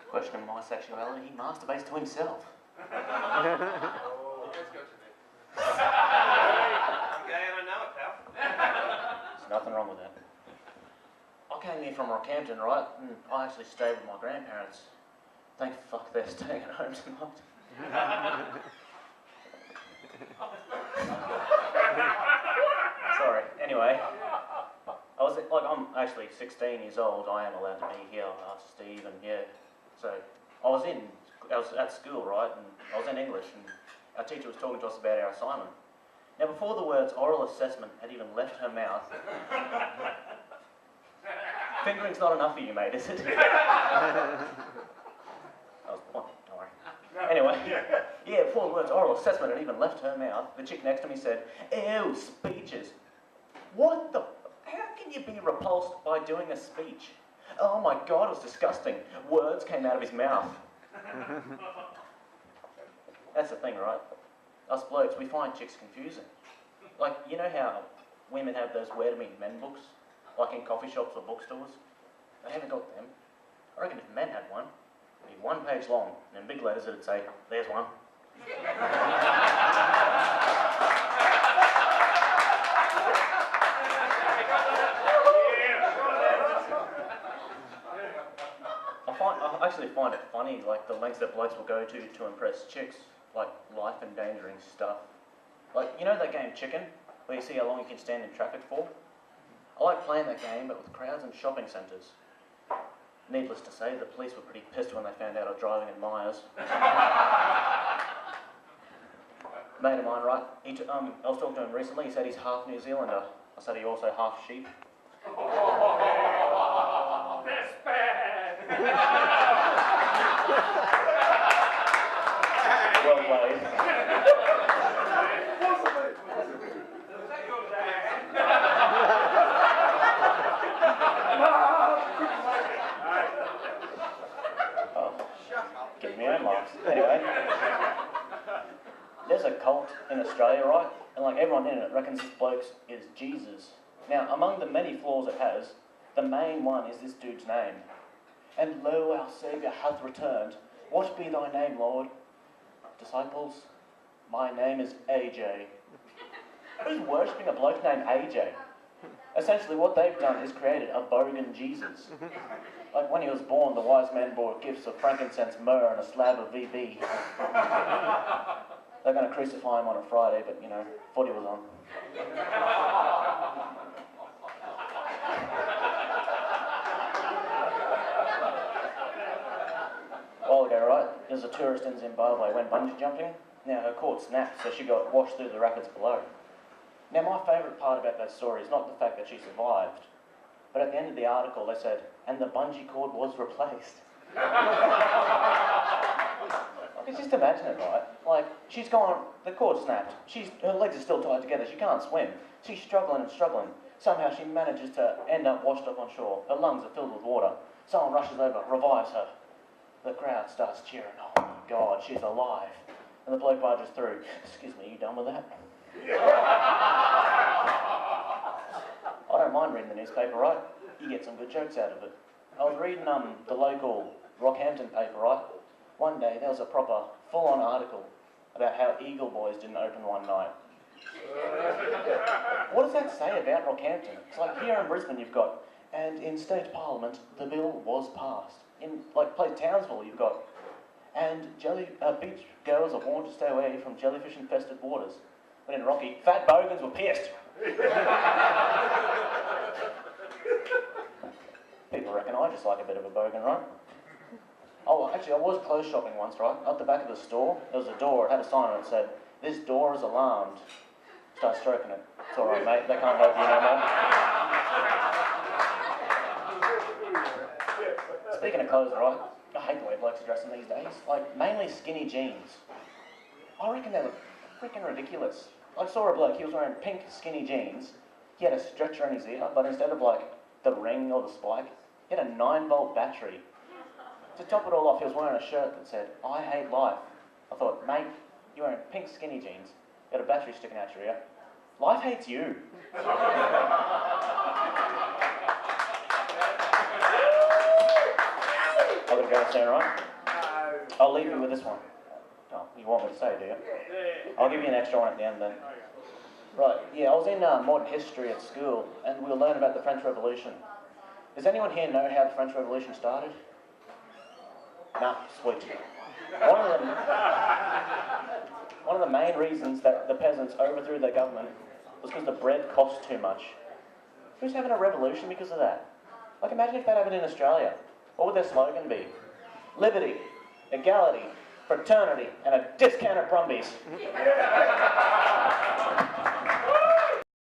questioning my sexuality, he masturbates to himself. Let's go to bed. I'm gay and I know it, pal. There's nothing wrong with that. I came here from Rockhampton, right? And I actually stayed with my grandparents. Thank fuck they're staying at home tonight. Sorry. Anyway, I'm actually 16 years old. I am allowed to be here after Steve, and yeah. So I was at school, right? And I was in English, and our teacher was talking to us about our assignment. Now, before the words oral assessment had even left her mouth, fingering's not enough for you, mate, is it? That was the point, don't worry. Anyway, yeah, before the words oral assessment had even left her mouth, the chick next to me said, "Ew, speeches." What the... How can you be repulsed by doing a speech? Oh my God, it was disgusting. Words came out of his mouth. That's the thing, right? Us blokes, we find chicks confusing. Like, you know how women have those Where to Meet Men books? Like in coffee shops or bookstores? They haven't got them. I reckon if men had one, it'd be 1 page long, and in big letters it'd say, "There's one." I actually find it funny, like the lengths that blokes will go to impress chicks, like life-endangering stuff. Like, you know that game Chicken, where you see how long you can stand in traffic for? I like playing that game, but with crowds and shopping centres. Needless to say, the police were pretty pissed when they found out I was driving in Myers. Mate of mine, right? I was talking to him recently. He said he's half New Zealander. I said he also half sheep. That's bad. Well played. Give me own marks. Anyway, there's a cult in Australia, right? And like everyone in it reckons this bloke is Jesus. Now, among the many flaws it has, the main one is this dude's name. "And lo, our Saviour hath returned. What be thy name, Lord?" "Disciples, my name is AJ." Who's worshipping a bloke named AJ? Essentially, what they've done is created a bogan Jesus. Like when he was born, the wise men brought gifts of frankincense, myrrh, and a slab of VB. They're going to crucify him on a Friday, but, you know, footy was on. A while ago, right, there's a tourist in Zimbabwe went bungee jumping. Now, her cord snapped, so she got washed through the rapids below. Now, my favourite part about that story is not the fact that she survived, but at the end of the article they said, "And the bungee cord was replaced." I can just imagine it, right? Like, she's gone, the cord snapped, her legs are still tied together, she can't swim. She's struggling and struggling. Somehow she manages to end up washed up on shore. Her lungs are filled with water. Someone rushes over, revives her. The crowd starts cheering. "Oh my God, she's alive." And the bloke barges through. "Excuse me, you done with that?" I don't mind reading the newspaper, right? You get some good jokes out of it. I was reading the local Rockhampton paper, right? One day there was a proper full-on article about how Eagle Boys didn't open one night. What does that say about Rockhampton? It's like here in Brisbane you've got, "And in state parliament the bill was passed." In like Townsville you've got, "And beach goers are warned to stay away from jellyfish-infested waters." But in Rocky, "Fat bogans were pissed." People reckon I just like a bit of a bogan, right? Oh, actually, I was clothes shopping once, right? At the back of the store, there was a door. It had a sign on it that said, "This door is alarmed." Start stroking it. "It's all right, mate. They can't help you no more." Speaking of clothes, right? I hate the way blokes are dressing these days. Like, mainly skinny jeans. I reckon they look freaking ridiculous. I saw a bloke, he was wearing pink skinny jeans. He had a stretcher in his ear, but instead of like the ring or the spike, he had a 9-volt battery. To top it all off, he was wearing a shirt that said, "I hate life." I thought, mate, you're wearing pink skinny jeans, you got a battery sticking out your ear. Life hates you. I've got to go soon, right? I'll leave you with this one. Oh, you want me to say, do you? I'll give you an extra one at the end then. Right, yeah, I was in modern history at school, and we were learning about the French Revolution. Does anyone here know how the French Revolution started? No, sweet. One of the main reasons that the peasants overthrew their government was because the bread cost too much. Who's having a revolution because of that? Like, imagine if that happened in Australia. What would their slogan be? Liberty, equality, fraternity, and a discount at Brumbies.